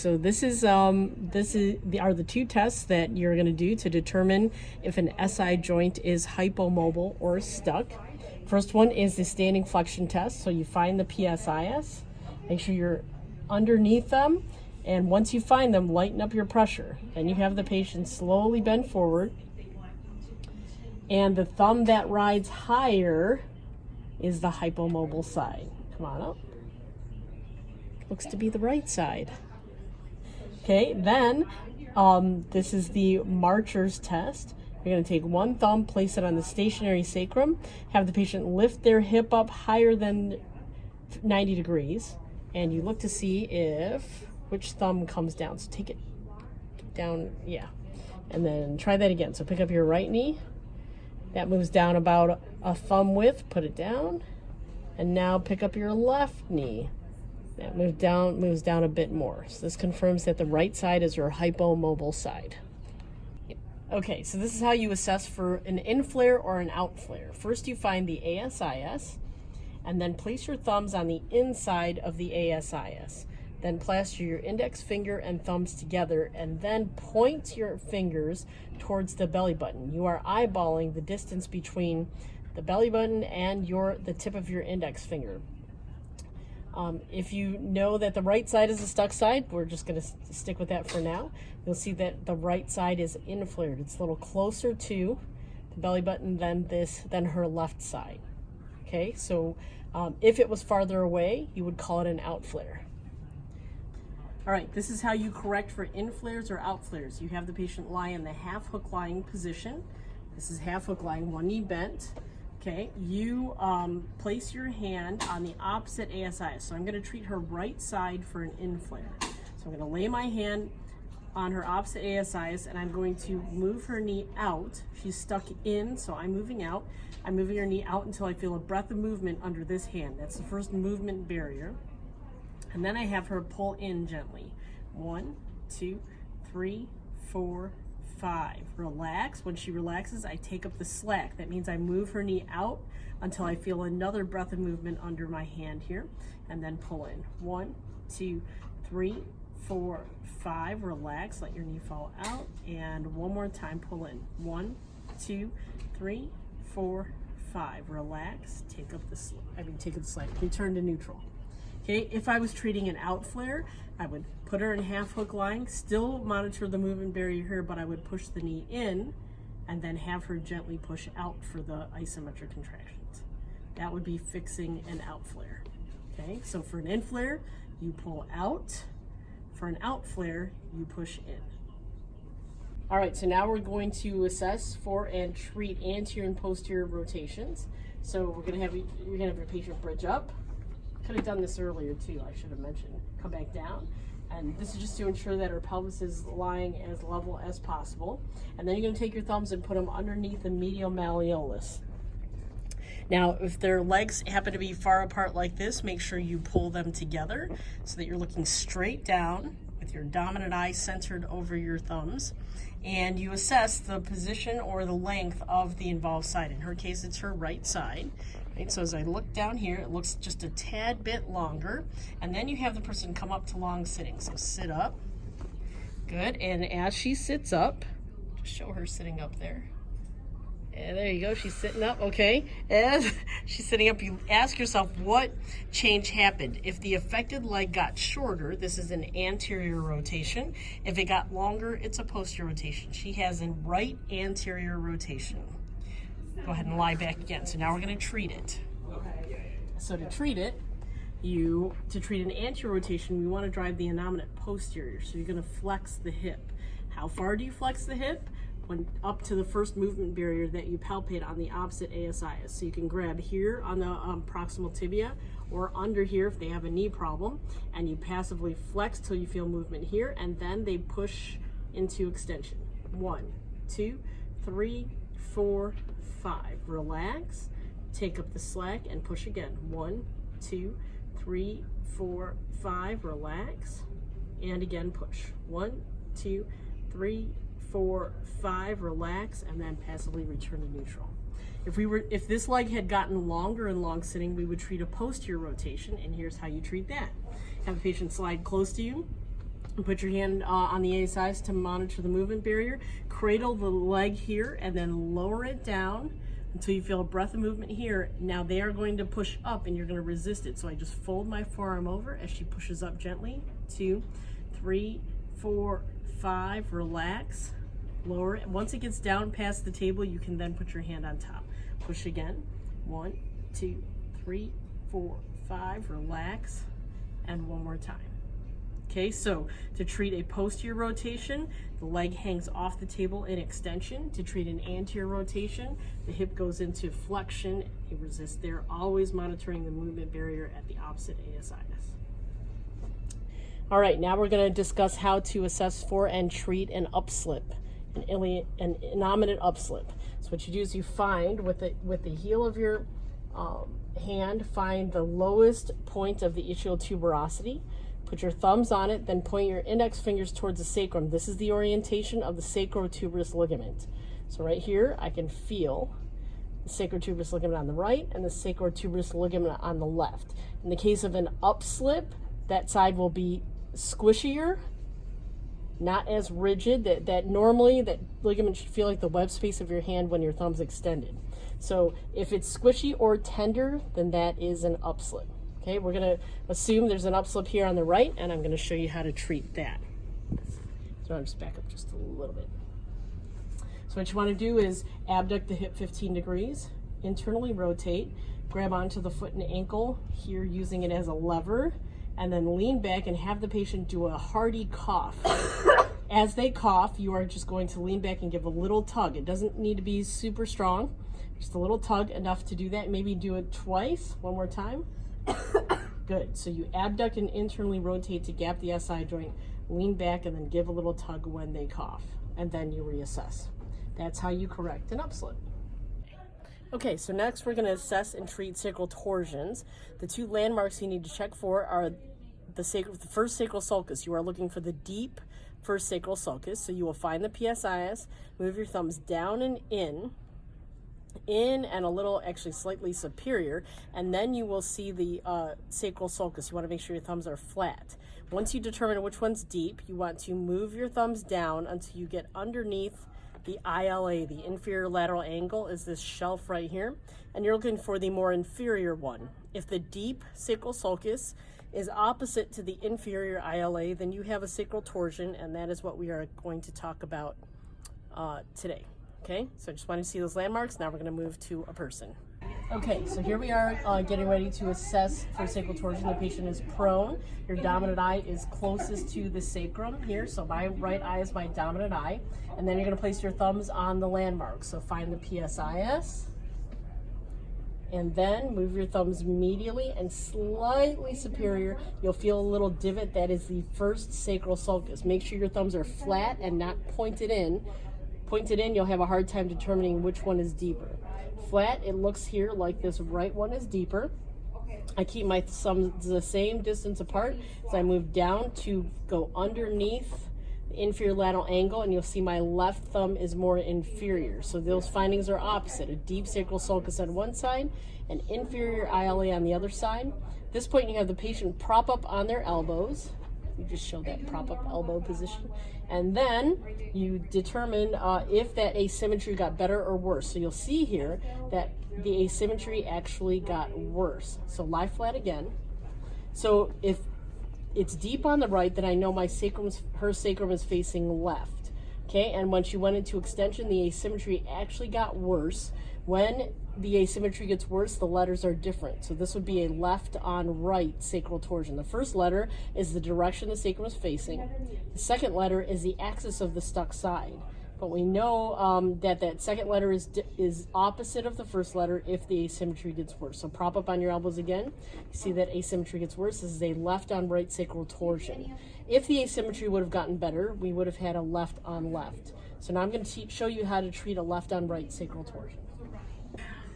So this are the two tests that you're going to do to determine if an SI joint is hypomobile or stuck. First one is the standing flexion test. So you find the PSIS, make sure you're underneath them, and once you find them, lighten up your pressure. Then you have the patient slowly bend forward, and the thumb that rides higher is the hypomobile side. Come on up. Looks to be the right side. Okay, then this is the Marcher's test. You're going to take one thumb, place it on the stationary sacrum, have the patient lift their hip up higher than 90 degrees, and you look to see which thumb comes down. So take it down, yeah, and then try that again. So pick up your right knee. That moves down about a thumb width, put it down, and now pick up your left knee. That moves down a bit more. So this confirms that the right side is your hypomobile side. Okay, so this is how you assess for an in flare or an out flare. First you find the ASIS, and then place your thumbs on the inside of the ASIS. Then plaster your index finger and thumbs together, and then point your fingers towards the belly button. You are eyeballing the distance between the belly button and the tip of your index finger. If you know that the right side is the stuck side, we're just going to stick with that for now. You'll see that the right side is inflared. It's a little closer to the belly button than her left side. Okay, so if it was farther away, you would call it an out flare. All right, this is how you correct for in flares or out flares. You have the patient lie in the half hook lying position. This is half hook lying, one knee bent. Okay, you place your hand on the opposite ASIS. So I'm going to treat her right side for an in flare. So I'm going to lay my hand on her opposite ASIS, and I'm going to move her knee out. She's stuck in, so I'm moving out. I'm moving her knee out until I feel a breath of movement under this hand. That's the first movement barrier. And then I have her pull in gently. 1, 2, 3, 4, 5. Relax. When she relaxes, I take up the slack. That means I move her knee out until I feel another breath of movement under my hand here, and then pull in. 1, 2, 3, 4, 5. Relax. Let your knee fall out. And one more time, pull in. 1, 2, 3, 4, 5. Relax. Take up the slack. Return to neutral. Okay, if I was treating an out flare, I would put her in half hook lying, still monitor the movement barrier here, but I would push the knee in and then have her gently push out for the isometric contractions. That would be fixing an out flare. Okay, so for an in flare, you pull out. For an out flare, you push in. All right, so now we're going to assess for and treat anterior and posterior rotations. So you're gonna have your patient bridge up. Could have done this earlier too, I should have mentioned. Come back down, and this is just to ensure that her pelvis is lying as level as possible. And then you're going to take your thumbs and put them underneath the medial malleolus. Now, if their legs happen to be far apart like this, make sure you pull them together so that you're looking straight down with your dominant eye centered over your thumbs, and you assess the position or the length of the involved side. In her case, it's her right side. Right? So as I look down here, it looks just a tad bit longer, and then you have the person come up to long sitting. So sit up. Good, and as she sits up, just show her sitting up there. And there you go, she's sitting up, okay. As she's sitting up, you ask yourself what change happened. If the affected leg got shorter, this is an anterior rotation. If it got longer, it's a posterior rotation. She has a right anterior rotation. Go ahead and lie back again. So now we're gonna treat it. So to treat it, to treat an anterior rotation, we wanna drive the innominate posterior. So you're gonna flex the hip. How far do you flex the hip? When up to the first movement barrier that you palpate on the opposite ASIS. So you can grab here on the proximal tibia or under here if they have a knee problem, and you passively flex till you feel movement here, and then they push into extension. 1, 2, 3, 4, 5. Relax, take up the slack and push again. 1, 2, 3, 4, 5. Relax, and again push. 1, 2, 3, 4, 5, relax, and then passively return to neutral. If this leg had gotten longer in long sitting, we would treat a posterior rotation, and here's how you treat that. Have a patient slide close to you, And put your hand on the ASIs to monitor the movement barrier. Cradle the leg here and then lower it down until you feel a breath of movement here. Now they are going to push up and you're going to resist it. So I just fold my forearm over as she pushes up gently. 2, 3, 4, 5, relax, lower it. Once it gets down past the table, you can then put your hand on top. Push again. 1, 2, 3, 4, 5, relax, and one more time. Okay, so to treat a posterior rotation, the leg hangs off the table in extension. To treat an anterior rotation, the hip goes into flexion. You resist there, always monitoring the movement barrier at the opposite ASIS. All right, now we're going to discuss how to assess for and treat an upslip, an innominate upslip. So what you do is you find with the heel of your hand, find the lowest point of the ischial tuberosity. Put your thumbs on it, then point your index fingers towards the sacrum. This is the orientation of the sacrotuberous ligament. So right here, I can feel the sacrotuberous ligament on the right and the sacrotuberous ligament on the left. In the case of an upslip, that side will be squishier, not as rigid. That normally that ligament should feel like the web space of your hand when your thumb's extended. So if it's squishy or tender, then that is an upslip. Okay, we're going to assume there's an upslip here on the right, and I'm going to show you how to treat that. So I'll just back up just a little bit. So what you want to do is abduct the hip 15 degrees, internally rotate, grab onto the foot and ankle here using it as a lever, and then lean back and have the patient do a hearty cough. As they cough, you are just going to lean back and give a little tug. It doesn't need to be super strong, just a little tug, enough to do that. Maybe do it twice, one more time. Good. So you abduct and internally rotate to gap the SI joint, lean back, and then give a little tug when they cough, and then you reassess. That's how you correct an upslip. Okay, so next we're going to assess and treat sacral torsions. The two landmarks you need to check for are the first sacral sulcus. You are looking for the deep first sacral sulcus, so you will find the PSIS, move your thumbs down and in and a little, actually slightly superior, and then you will see the sacral sulcus. You want to make sure your thumbs are flat. Once you determine which one's deep, you want to move your thumbs down until you get underneath the ILA. The inferior lateral angle is this shelf right here, and you're looking for the more inferior one. If the deep sacral sulcus is opposite to the inferior ILA, then you have a sacral torsion, and that is what we are going to talk about today. Okay, so I just wanted to see those landmarks. Now we're going to move to a person. Okay, so here we are getting ready to assess for sacral torsion. The patient is prone. Your dominant eye is closest to the sacrum here. So my right eye is my dominant eye. And then you're going to place your thumbs on the landmark. So find the PSIS. And then move your thumbs medially and slightly superior. You'll feel a little divot. That is the first sacral sulcus. Make sure your thumbs are flat and not pointed in. Pointed in, you'll have a hard time determining which one is deeper. Flat, it looks here like this right one is deeper. I keep my thumbs the same distance apart as I move down to go underneath the inferior lateral angle, and you'll see my left thumb is more inferior. So those findings are opposite. A deep sacral sulcus on one side, an inferior ILA on the other side. At this point, you have the patient prop up on their elbows. You just show that prop up elbow position. And then you determine if that asymmetry got better or worse. So you'll see here that the asymmetry actually got worse. So lie flat again. So if it's deep on the right, then I know her sacrum is facing left. Okay, and when she went into extension, the asymmetry actually got worse. When the asymmetry gets worse, the letters are different. So this would be a left on right sacral torsion. The first letter is the direction the sacrum is facing. The second letter is the axis of the stuck side. But we know that second letter is opposite of the first letter if the asymmetry gets worse. So prop up on your elbows again. You see that asymmetry gets worse. This is a left on right sacral torsion. If the asymmetry would have gotten better, we would have had a left on left. So now I'm going to show you how to treat a left on right sacral torsion.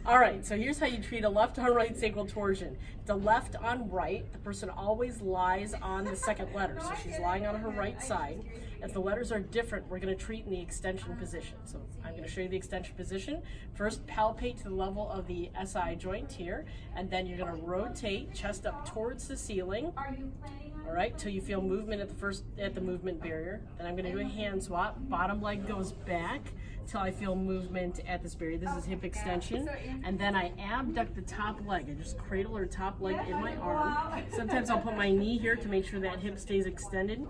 All right, so here's how you treat a left on right sacral torsion. the left on right, the person always lies on the second letter. So she's lying on her right side. If the letters are different, we're going to treat in the extension position. So I'm going to show you the extension position. First, palpate to the level of the SI joint here, and then you're going to rotate chest up towards the ceiling. All right, till you feel movement at the movement barrier. Then I'm going to do a hand swap. Bottom leg goes back till I feel movement at this barrier. This is hip extension. And then I abduct the top leg. I just cradle her top leg in my arm. Sometimes I'll put my knee here to make sure that hip stays extended.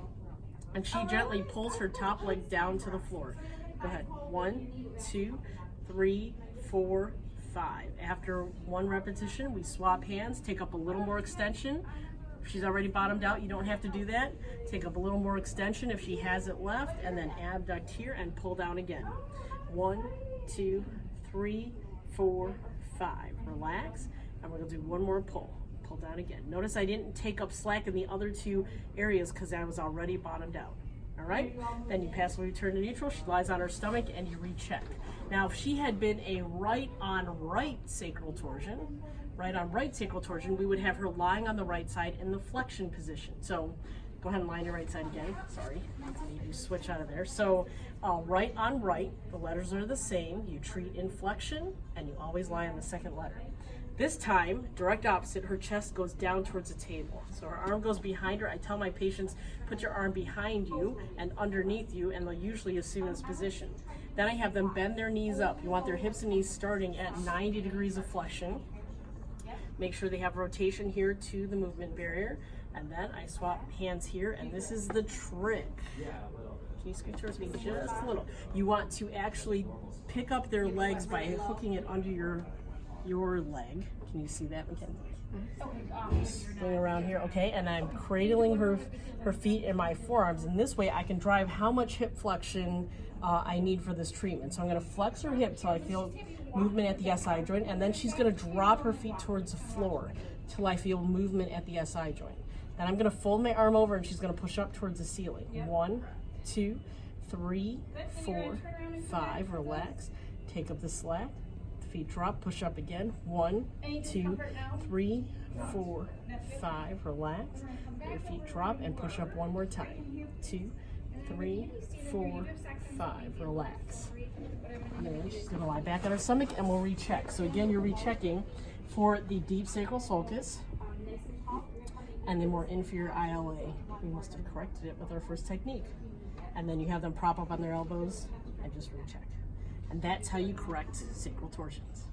And she gently pulls her top leg down to the floor. Go ahead. 1, 2, 3, 4, 5. After one repetition, we swap hands, take up a little more extension. If she's already bottomed out, you don't have to do that. Take up a little more extension if she has it left, and then abduct here and pull down again. 1, 2, 3, 4, 5. Relax, and we're gonna do one more pull. Pull down again. Notice I didn't take up slack in the other two areas because I was already bottomed out. All right, then you passively return to neutral. She lies on her stomach and you recheck. Now, if she had been a right on right sacral torsion, we would have her lying on the right side in the flexion position. So go ahead and lie on your right side again. Sorry, I need to switch out of there. So right on right, the letters are the same. You treat in flexion and you always lie on the second letter. This time, direct opposite, her chest goes down towards the table. So her arm goes behind her. I tell my patients, put your arm behind you and underneath you, and they'll usually assume this position. Then I have them bend their knees up. You want their hips and knees starting at 90 degrees of flexion. Make sure they have rotation here to the movement barrier. And then I swap hands here, and this is the trick. Can you scoot towards me just a little? You want to actually pick up their legs by hooking it under your leg. Can you see that, Mackenzie? Swing around here, okay, and I'm cradling her feet in my forearms, and this way I can drive how much hip flexion I need for this treatment. So I'm going to flex her hip till I feel movement at the SI joint, and then she's going to drop her feet towards the floor till I feel movement at the SI joint. Then I'm going to fold my arm over and she's going to push up towards the ceiling. 1, 2, 3, 4, 5. Relax. Take up the slack. Feet drop, push up again. 1, 2, 3, 4, 5. Relax. Your feet drop and push up one more time. 2, 3, 4, 5. Relax. And then she's going to lie back on her stomach and we'll recheck. So again, you're rechecking for the deep sacral sulcus and the more inferior ILA. We must have corrected it with our first technique. And then you have them prop up on their elbows and just recheck. And that's how you correct sacral torsions.